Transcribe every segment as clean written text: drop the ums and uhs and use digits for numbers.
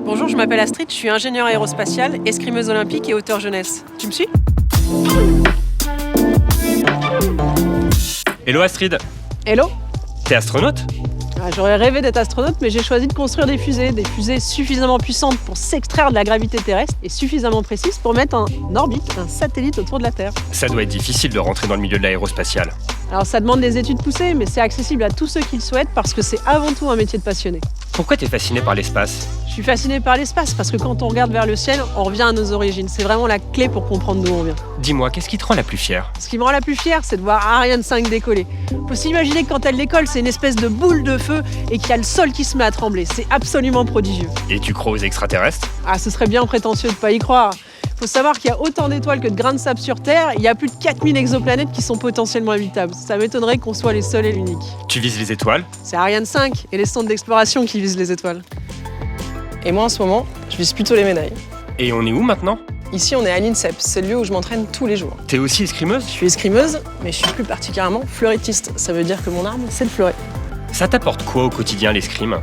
Bonjour, je m'appelle Astrid, je suis ingénieure aérospatiale, escrimeuse olympique et auteure jeunesse. Tu me suis? Hello Astrid, Hello. t'es astronaute? J'aurais rêvé d'être astronaute, mais j'ai choisi de construire des fusées suffisamment puissantes pour s'extraire de la gravité terrestre et suffisamment précises pour mettre en orbite un satellite autour de la Terre. Ça doit être difficile de rentrer dans le milieu de l'aérospatial. Alors ça demande des études poussées, mais c'est accessible à tous ceux qui le souhaitent parce que c'est avant tout un métier de passionné. Pourquoi t'es fasciné par l'espace? Je suis fascinée par l'espace parce que quand on regarde vers le ciel, on revient à nos origines. C'est vraiment la clé pour comprendre d'où on vient. Dis-moi, qu'est-ce qui te rend la plus fière? Ce qui me rend la plus fière, c'est de voir Ariane 5 décoller. Faut s'imaginer que quand elle décolle, c'est une espèce de boule de feu et qu'il y a le sol qui se met à trembler. C'est absolument prodigieux. Et tu crois aux extraterrestres? Ah, ce serait bien prétentieux de pas y croire. Faut savoir qu'il y a autant d'étoiles que de grains de sable sur Terre. Il y a plus de 4000 exoplanètes qui sont potentiellement habitables. Ça m'étonnerait qu'on soit les seuls et l'unique. Tu vises les étoiles? C'est Ariane 5 et les sondes d'exploration qui visent les étoiles. Et moi, en ce moment, je vise plutôt les médailles. Et on est où maintenant? Ici, on est à l'INSEP, c'est le lieu où je m'entraîne tous les jours. T'es aussi escrimeuse? Je suis escrimeuse, mais je suis plus particulièrement fleurettiste. Ça veut dire que mon arme, c'est le fleuret. Ça t'apporte quoi au quotidien l'escrime?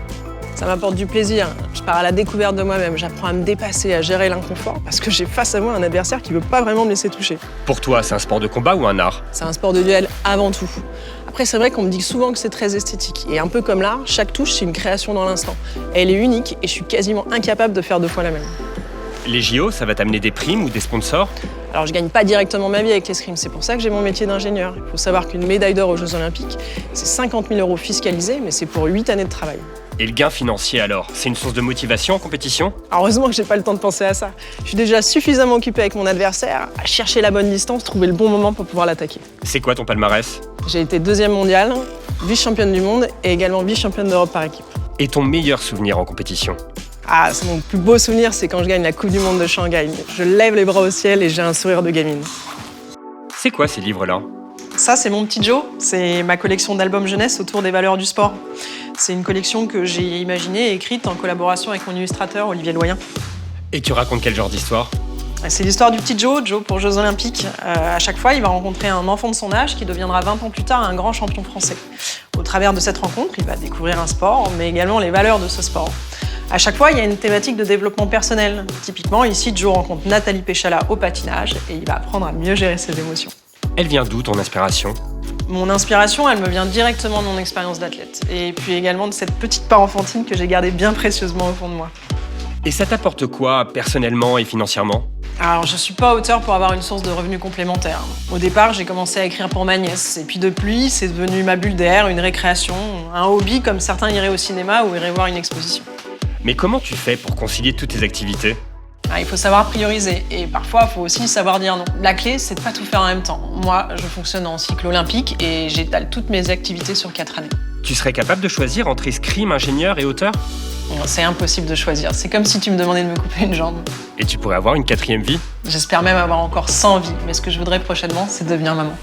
Ça m'apporte du plaisir. Je pars à la découverte de moi-même. J'apprends à me dépasser, à gérer l'inconfort, parce que j'ai face à moi un adversaire qui veut pas vraiment me laisser toucher. Pour toi, c'est un sport de combat ou un art? C'est un sport de duel avant tout. Après, c'est vrai qu'on me dit souvent que c'est très esthétique. Et un peu comme l'art, chaque touche, c'est une création dans l'instant. Elle est unique et je suis quasiment incapable de faire deux fois la même. Les JO, ça va t'amener des primes ou des sponsors? Alors je gagne pas directement ma vie avec l'escrime, c'est pour ça que j'ai mon métier d'ingénieur. Il faut savoir qu'une médaille d'or aux Jeux Olympiques, c'est 50 000 € fiscalisés, mais c'est pour 8 années de travail. Et le gain financier alors? C'est une source de motivation en compétition? Alors heureusement que j'ai pas le temps de penser à ça. Je suis déjà suffisamment occupée avec mon adversaire à chercher la bonne distance, trouver le bon moment pour pouvoir l'attaquer. C'est quoi ton palmarès? J'ai été 2e mondiale, vice-championne du monde et également vice-championne d'Europe par équipe. Et ton meilleur souvenir en compétition? Ah, c'est mon plus beau souvenir, c'est quand je gagne la Coupe du Monde de Shanghai. Je lève les bras au ciel et j'ai un sourire de gamine. C'est quoi ces livres-là? Ça, c'est mon petit Joe. C'est ma collection d'albums jeunesse autour des valeurs du sport. C'est une collection que j'ai imaginée et écrite en collaboration avec mon illustrateur Olivier Loyen. Et tu racontes quel genre d'histoire? C'est l'histoire du petit Joe, Joe pour Jeux Olympiques. À chaque fois, il va rencontrer un enfant de son âge qui deviendra 20 ans plus tard un grand champion français. Au travers de cette rencontre, il va découvrir un sport, mais également les valeurs de ce sport. À chaque fois, il y a une thématique de développement personnel. Typiquement, ici, Joe rencontre Nathalie Péchala au patinage et il va apprendre à mieux gérer ses émotions. Elle vient d'où ton inspiration? Mon inspiration, elle me vient directement de mon expérience d'athlète. Et puis également de cette petite part enfantine que j'ai gardée bien précieusement au fond de moi. Et ça t'apporte quoi, personnellement et financièrement? Alors, je suis pas auteur pour avoir une source de revenus complémentaire. Au départ, j'ai commencé à écrire pour ma nièce. Et puis depuis, c'est devenu ma bulle d'air, une récréation, un hobby comme certains iraient au cinéma ou iraient voir une exposition. Mais comment tu fais pour concilier toutes tes activités? Il faut savoir prioriser et parfois, il faut aussi savoir dire non. La clé, c'est de pas tout faire en même temps. Moi, je fonctionne en cycle olympique et j'étale toutes mes activités sur 4 années. Tu serais capable de choisir entre escrime, ingénieur et auteur? Bon, c'est impossible de choisir. C'est comme si tu me demandais de me couper une jambe. Et tu pourrais avoir une 4e vie? J'espère même avoir encore 100 vies, mais ce que je voudrais prochainement, c'est devenir maman.